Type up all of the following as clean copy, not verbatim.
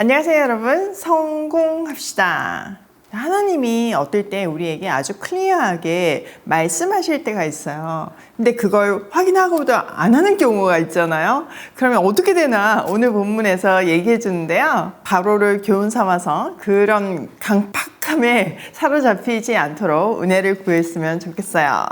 안녕하세요 여러분, 성공합시다. 하나님이 어떨 때 우리에게 아주 클리어하게 말씀하실 때가 있어요. 근데 그걸 확인하고도 안 하는 경우가 있잖아요. 그러면 어떻게 되나 오늘 본문에서 얘기해 주는데요. 바로를 교훈 삼아서 그런 강팍함에 사로잡히지 않도록 은혜를 구했으면 좋겠어요.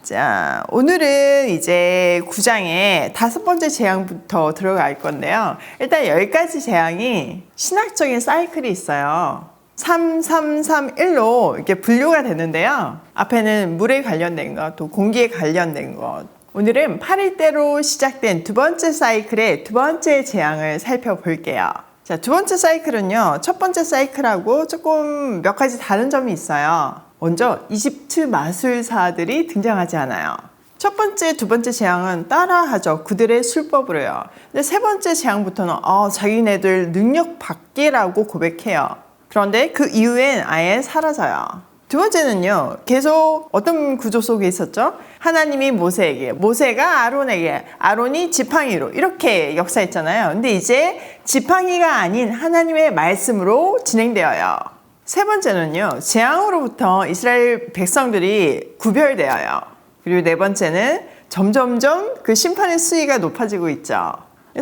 자, 오늘은 이제 9장의 5번째 재앙부터 들어갈 건데요. 일단 10가지 재앙이 신학적인 사이클이 있어요. 3, 3, 3, 1로 이렇게 분류가 되는데요. 앞에는 물에 관련된 것, 또 공기에 관련된 것. 오늘은 8일대로 시작된 두 번째 사이클의 두 번째 재앙을 살펴볼게요. 자, 두 번째 사이클은요, 첫 번째 사이클하고 조금 몇 가지 다른 점이 있어요. 먼저 이집트 마술사들이 등장하지 않아요. 첫 번째, 두 번째 재앙은 따라하죠. 그들의 술법으로요. 근데 세 번째 재앙부터는 자기네들 능력 밖이라고 고백해요. 그런데 그 이후엔 아예 사라져요. 두 번째는요, 계속 어떤 구조 속에 있었죠? 하나님이 모세에게, 모세가 아론에게, 아론이 지팡이로 이렇게 역사했잖아요. 근데 이제 지팡이가 아닌 하나님의 말씀으로 진행되어요. 세 번째는요, 재앙으로부터 이스라엘 백성들이 구별되어요. 그리고 네 번째는 점점점 그 심판의 수위가 높아지고 있죠.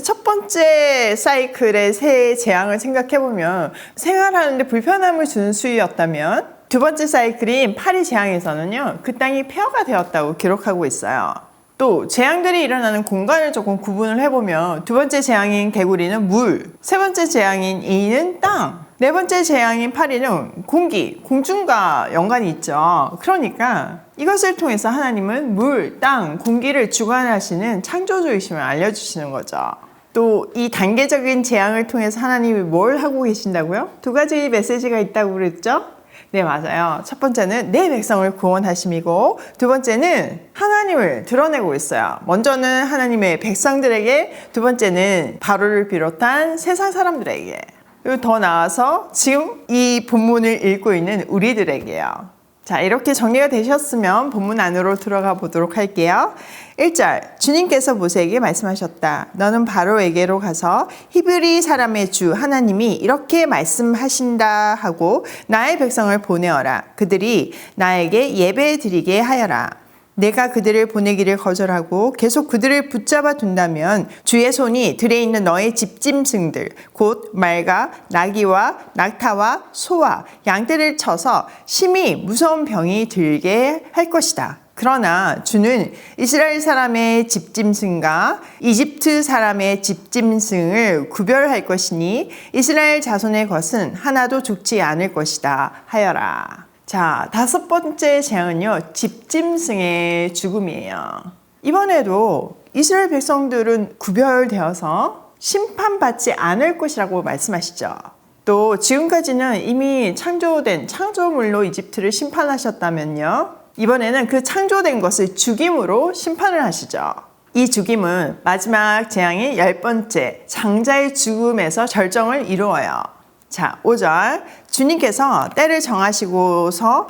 첫 번째 사이클의 새 재앙을 생각해보면 생활하는데 불편함을 주는 수위였다면 두 번째 사이클인 8위 재앙에서는요, 그 땅이 폐허가 되었다고 기록하고 있어요. 또 재앙들이 일어나는 공간을 조금 구분을 해보면 두 번째 재앙인 개구리는 물, 세 번째 재앙인 이는 땅, 네 번째 재앙인 8위는 공기, 공중과 연관이 있죠. 그러니까 이것을 통해서 하나님은 물, 땅, 공기를 주관하시는 창조주이심을 알려주시는 거죠. 또 이 단계적인 재앙을 통해서 하나님이 뭘 하고 계신다고요? 두 가지 메시지가 있다고 그랬죠? 네, 맞아요. 첫 번째는 내 백성을 구원하심이고, 두 번째는 하나님을 드러내고 있어요. 먼저는 하나님의 백성들에게, 두 번째는 바로를 비롯한 세상 사람들에게, 그리고 더 나아서 지금 이 본문을 읽고 있는 우리들에게요. 자, 이렇게 정리가 되셨으면 본문 안으로 들어가 보도록 할게요. 1절, 주님께서 모세에게 말씀하셨다. 너는 바로에게로 가서 히브리 사람의 주 하나님이 이렇게 말씀하신다 하고 나의 백성을 보내어라. 그들이 나에게 예배 드리게 하여라. 내가 그들을 보내기를 거절하고 계속 그들을 붙잡아 둔다면 주의 손이 들에 있는 너의 집짐승들 곧 말과 나귀와 낙타와 소와 양떼를 쳐서 심히 무서운 병이 들게 할 것이다. 그러나 주는 이스라엘 사람의 집짐승과 이집트 사람의 집짐승을 구별할 것이니 이스라엘 자손의 것은 하나도 죽지 않을 것이다 하여라. 자, 5번째 재앙은요, 집짐승의 죽음이에요. 이번에도 이스라엘 백성들은 구별되어서 심판받지 않을 것이라고 말씀하시죠. 또 지금까지는 이미 창조된 창조물로 이집트를 심판하셨다면요, 이번에는 그 창조된 것을 죽임으로 심판을 하시죠. 이 죽임은 마지막 재앙의 10번째 장자의 죽음에서 절정을 이루어요. 자, 5절, 주님께서 때를 정하시고서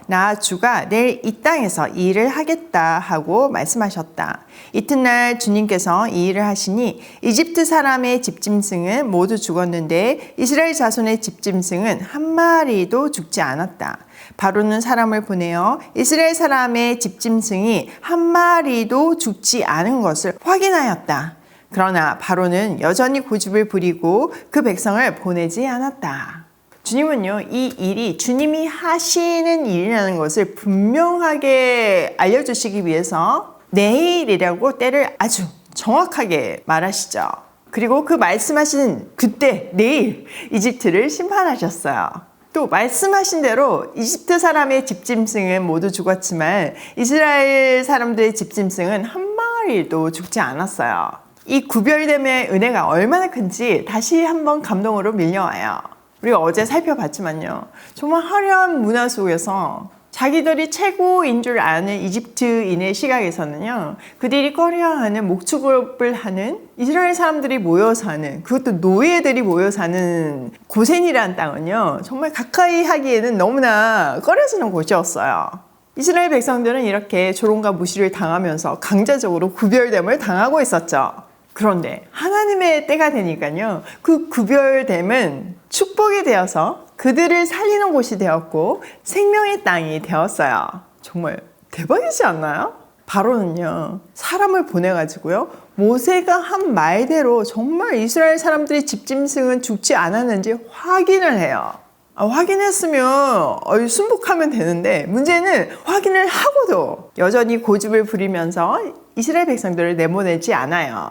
나 주가 내일 이 땅에서 이 일을 하겠다 하고 말씀하셨다. 이튿날 주님께서 이 일을 하시니 이집트 사람의 집짐승은 모두 죽었는데 이스라엘 자손의 집짐승은 한 마리도 죽지 않았다. 바로는 사람을 보내어 이스라엘 사람의 집짐승이 한 마리도 죽지 않은 것을 확인하였다. 그러나 바로는 여전히 고집을 부리고 그 백성을 보내지 않았다. 주님은요, 이 일이 주님이 하시는 일이라는 것을 분명하게 알려주시기 위해서 내일이라고 때를 아주 정확하게 말하시죠. 그리고 그 말씀하신 그때, 내일 이집트를 심판하셨어요. 또 말씀하신 대로 이집트 사람의 집짐승은 모두 죽었지만 이스라엘 사람들의 집짐승은 한 마리도 죽지 않았어요. 이 구별됨의 은혜가 얼마나 큰지 다시 한번 감동으로 밀려와요. 우리가 어제 살펴봤지만요, 정말 화려한 문화 속에서 자기들이 최고인 줄 아는 이집트인의 시각에서는요, 그들이 꺼려하는 목축업을 하는 이스라엘 사람들이 모여 사는, 그것도 노예들이 모여 사는 고센이라는 땅은요, 정말 가까이 하기에는 너무나 꺼려지는 곳이었어요. 이스라엘 백성들은 이렇게 조롱과 무시를 당하면서 강제적으로 구별됨을 당하고 있었죠. 그런데 하나님의 때가 되니까요. 그 구별됨은 축복이 되어서 그들을 살리는 곳이 되었고 생명의 땅이 되었어요. 정말 대박이지 않나요? 바로는요. 사람을 보내가지고요. 모세가 한 말대로 정말 이스라엘 사람들이 집짐승은 죽지 않았는지 확인을 해요. 확인했으면 순복하면 되는데 문제는 확인을 하고도 여전히 고집을 부리면서 이스라엘 백성들을 내보내지 않아요.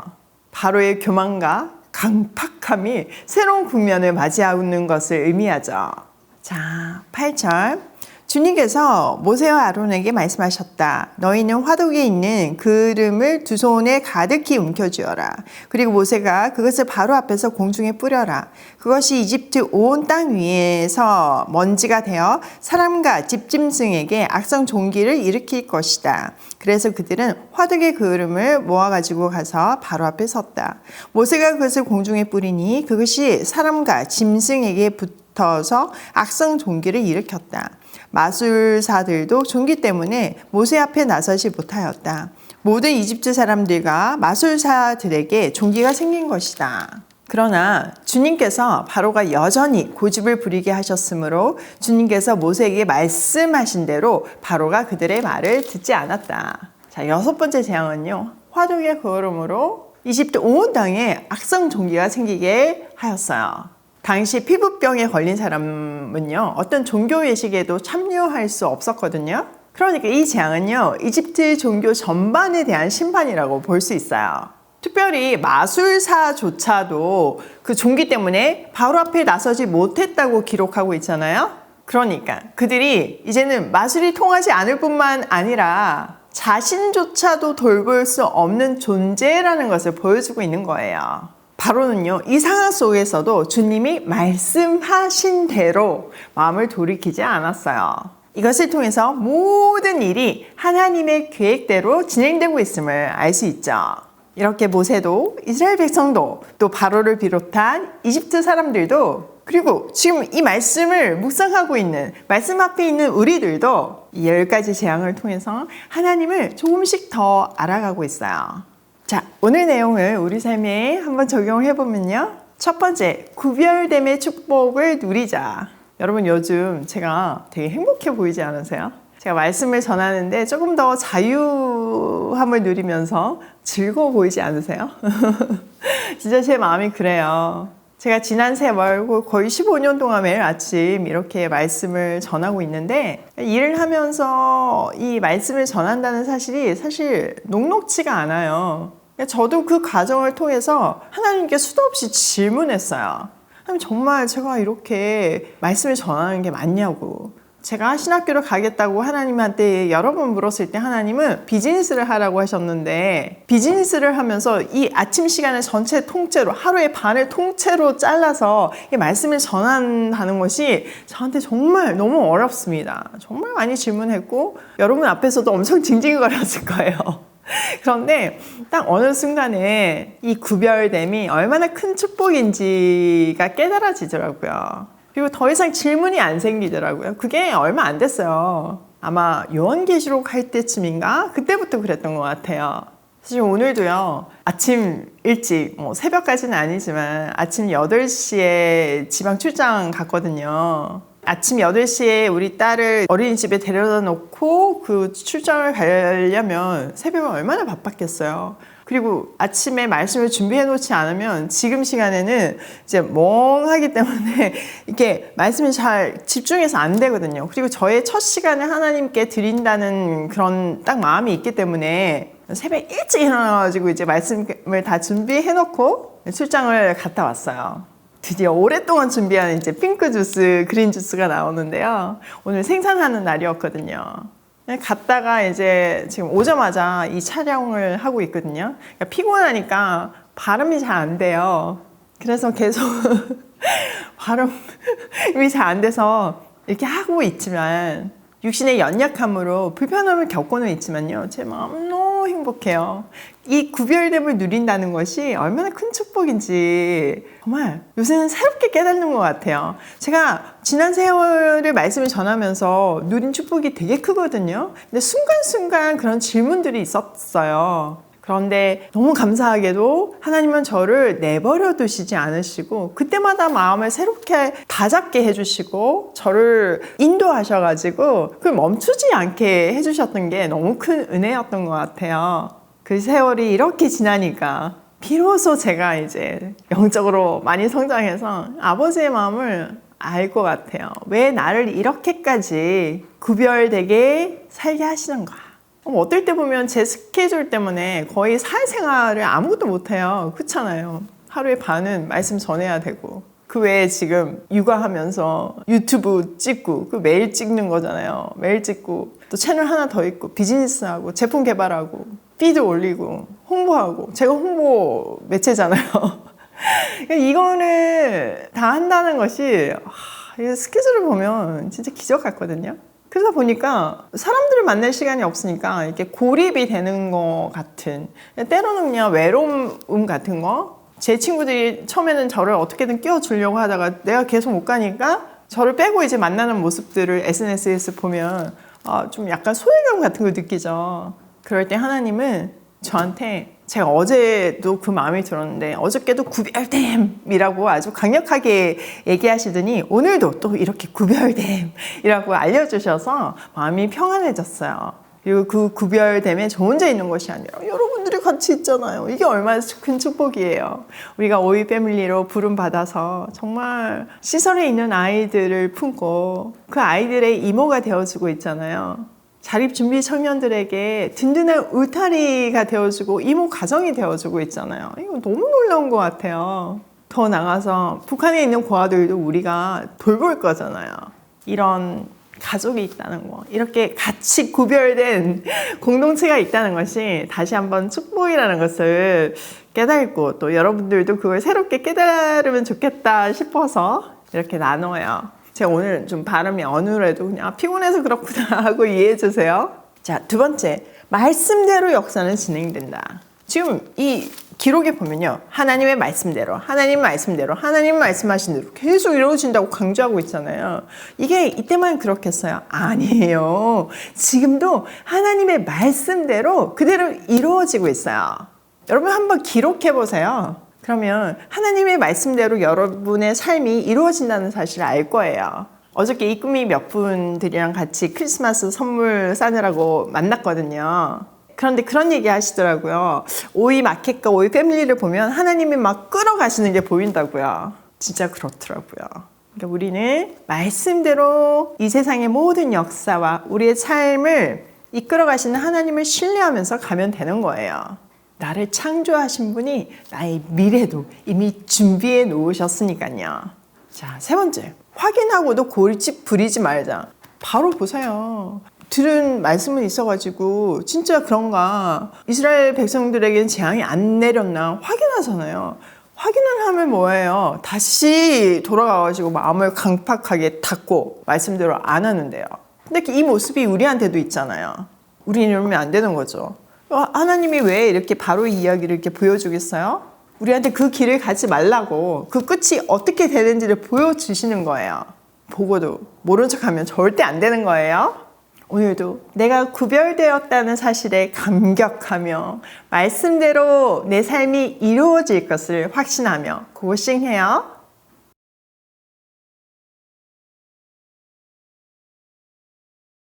바로의 교만과 강팍함이 새로운 국면을 맞이하는 것을 의미하죠. 자, 8절. 주님께서 모세와 아론에게 말씀하셨다. 너희는 화독에 있는 그름을 두 손에 가득히 움켜쥐어라. 그리고 모세가 그것을 바로 앞에서 공중에 뿌려라. 그것이 이집트 온 땅 위에서 먼지가 되어 사람과 집짐승에게 악성 종기를 일으킬 것이다. 그래서 그들은 화독의 그름을 모아가지고 가서 바로 앞에 섰다. 모세가 그것을 공중에 뿌리니 그것이 사람과 짐승에게 붙어서 악성 종기를 일으켰다. 마술사들도 종기 때문에 모세 앞에 나서지 못하였다. 모든 이집트 사람들과 마술사들에게 종기가 생긴 것이다. 그러나 주님께서 바로가 여전히 고집을 부리게 하셨으므로 주님께서 모세에게 말씀하신 대로 바로가 그들의 말을 듣지 않았다. 자, 6번째 재앙은요. 화독의 걸음으로 이집트 온 땅에 악성 종기가 생기게 하였어요. 당시 피부병에 걸린 사람은요, 어떤 종교 예식에도 참여할 수 없었거든요. 그러니까 이 재앙은요, 이집트 종교 전반에 대한 심판이라고 볼 수 있어요. 특별히 마술사조차도 그 종기 때문에 바로 앞에 나서지 못했다고 기록하고 있잖아요. 그러니까 그들이 이제는 마술이 통하지 않을 뿐만 아니라 자신조차도 돌볼 수 없는 존재라는 것을 보여주고 있는 거예요. 바로는요, 이 상황 속에서도 주님이 말씀하신 대로 마음을 돌이키지 않았어요. 이것을 통해서 모든 일이 하나님의 계획대로 진행되고 있음을 알 수 있죠. 이렇게 모세도 이스라엘 백성도 또 바로를 비롯한 이집트 사람들도 그리고 지금 이 말씀을 묵상하고 있는 말씀 앞에 있는 우리들도 이 10가지 재앙을 통해서 하나님을 조금씩 더 알아가고 있어요. 자, 오늘 내용을 우리 삶에 한번 적용해 보면요. 첫 번째, 구별됨의 축복을 누리자. 여러분 요즘 제가 되게 행복해 보이지 않으세요? 제가 말씀을 전하는데 조금 더 자유함을 누리면서 즐거워 보이지 않으세요? 진짜 제 마음이 그래요. 제가 지난 세월 거의 15년 동안 매일 아침 이렇게 말씀을 전하고 있는데 일을 하면서 이 말씀을 전한다는 사실이 사실 녹록지가 않아요. 저도 그 과정을 통해서 하나님께 수도 없이 질문했어요. 하나님, 정말 제가 이렇게 말씀을 전하는 게 맞냐고. 제가 신학교를 가겠다고 하나님한테 여러 번 물었을 때 하나님은 비즈니스를 하라고 하셨는데 비즈니스를 하면서 이 아침 시간을 전체 통째로 하루의 반을 통째로 잘라서 이 말씀을 전한다는 것이 저한테 정말 너무 어렵습니다. 정말 많이 질문했고 여러분 앞에서도 엄청 징징거렸을 거예요. 그런데 딱 어느 순간에 이 구별됨이 얼마나 큰 축복인지가 깨달아지더라고요. 그리고 더 이상 질문이 안 생기더라고요. 그게 얼마 안 됐어요. 아마 요한계시록 할 때쯤인가? 그때부터 그랬던 것 같아요. 사실 오늘도요. 아침 일찍, 새벽까지는 아니지만 아침 8시에 지방 출장 갔거든요. 아침 8시에 우리 딸을 어린이집에 데려다 놓고 그 출장을 가려면 새벽에 얼마나 바빴겠어요. 그리고 아침에 말씀을 준비해 놓지 않으면 지금 시간에는 이제 멍하기 때문에 이렇게 말씀이 잘 집중해서 안 되거든요. 그리고 저의 첫 시간을 하나님께 드린다는 그런 딱 마음이 있기 때문에 새벽 일찍 일어나가지고 이제 말씀을 다 준비해 놓고 출장을 갔다 왔어요. 드디어 오랫동안 준비한 이제 핑크 주스, 그린 주스가 나오는데요. 오늘 생산하는 날이었거든요. 갔다가 이제 지금 오자마자 이 촬영을 하고 있거든요. 그러니까 피곤하니까 발음이 잘 안 돼요. 그래서 계속 발음이 잘 안 돼서 이렇게 하고 있지만 육신의 연약함으로 불편함을 겪고는 있지만요. 제 마음 너무 행복해요. 이 구별됨을 누린다는 것이 얼마나 큰 축복인지 정말 요새는 새롭게 깨닫는 것 같아요. 제가 지난 세월을 말씀을 전하면서 누린 축복이 되게 크거든요. 근데 순간순간 그런 질문들이 있었어요. 그런데 너무 감사하게도 하나님은 저를 내버려 두시지 않으시고 그때마다 마음을 새롭게 다잡게 해주시고 저를 인도하셔가지고 그걸 멈추지 않게 해주셨던 게 너무 큰 은혜였던 것 같아요. 그 세월이 이렇게 지나니까 비로소 제가 이제 영적으로 많이 성장해서 아버지의 마음을 알 것 같아요. 왜 나를 이렇게까지 구별되게 살게 하시는가. 어떨 때 보면 제 스케줄 때문에 거의 사회생활을 아무것도 못해요. 그렇잖아요. 하루에 반은 말씀 전해야 되고 그 외에 지금 육아하면서 유튜브 찍고 그 매일 찍는 거잖아요. 매일 찍고 또 채널 하나 더 있고 비즈니스하고 제품 개발하고 피드 올리고 홍보하고 제가 홍보 매체잖아요. 이거를 다 한다는 것이 스케줄을 보면 진짜 기적 같거든요. 그러다 보니까 사람들을 만날 시간이 없으니까 이렇게 고립이 되는 것 같은, 때로는 그냥 외로움 같은 거. 제 친구들이 처음에는 저를 어떻게든 끼워주려고 하다가 내가 계속 못 가니까 저를 빼고 이제 만나는 모습들을 SNS에서 보면 좀 약간 소외감 같은 걸 느끼죠. 그럴 때 하나님은 저한테, 제가 어제도 그 마음이 들었는데 어저께도 구별됨이라고 아주 강력하게 얘기하시더니 오늘도 또 이렇게 구별됨이라고 알려주셔서 마음이 평안해졌어요. 그리고 그 구별됨에 저 혼자 있는 것이 아니라 여러분들이 같이 있잖아요. 이게 얼마나 큰 축복이에요. 우리가 오이 패밀리로 부름받아서 정말 시설에 있는 아이들을 품고 그 아이들의 이모가 되어주고 있잖아요. 자립준비 청년들에게 든든한 울타리가 되어주고 이모 가정이 되어주고 있잖아요. 이거 너무 놀라운 것 같아요. 더 나가서 북한에 있는 고아들도 우리가 돌볼 거잖아요. 이런 가족이 있다는 거, 이렇게 같이 구별된 공동체가 있다는 것이 다시 한번 축복이라는 것을 깨닫고 또 여러분들도 그걸 새롭게 깨달으면 좋겠다 싶어서 이렇게 나눠요. 제가 오늘 좀 발음이 어눌해도 그냥 피곤해서 그렇구나 하고 이해해 주세요. 자, 두 번째, 말씀대로 역사는 진행된다. 지금 이 기록에 보면요, 하나님의 말씀대로, 하나님 말씀대로, 하나님 말씀하신 대로 계속 이루어진다고 강조하고 있잖아요. 이게 이때만 그렇겠어요? 아니에요. 지금도 하나님의 말씀대로 그대로 이루어지고 있어요. 여러분 한번 기록해 보세요. 그러면 하나님의 말씀대로 여러분의 삶이 이루어진다는 사실을 알 거예요. 어저께 이꿈이 몇 분들이랑 같이 크리스마스 선물 싸느라고 만났거든요. 그런데 그런 얘기 하시더라고요. 오이 마켓과 오이 패밀리를 보면 하나님이 막 끌어가시는 게 보인다고요. 진짜 그렇더라고요. 그러니까 우리는 말씀대로 이 세상의 모든 역사와 우리의 삶을 이끌어가시는 하나님을 신뢰하면서 가면 되는 거예요. 나를 창조하신 분이 나의 미래도 이미 준비해 놓으셨으니까요. 자, 세 번째, 확인하고도 골칫 부리지 말자. 바로 보세요. 들은 말씀은 있어가지고 진짜 그런가, 이스라엘 백성들에게는 재앙이 안 내렸나 확인하잖아요. 확인을 하면 뭐예요? 다시 돌아가가지고 마음을 강팍하게 닫고 말씀대로 안 하는데요. 근데 이 모습이 우리한테도 있잖아요. 우리는 이러면 안 되는 거죠. 하나님이 왜 이렇게 바로 이 이야기를 이렇게 보여주겠어요? 우리한테 그 길을 가지 말라고, 그 끝이 어떻게 되는지를 보여주시는 거예요. 보고도 모른 척하면 절대 안 되는 거예요. 오늘도 내가 구별되었다는 사실에 감격하며 말씀대로 내 삶이 이루어질 것을 확신하며 고싱해요.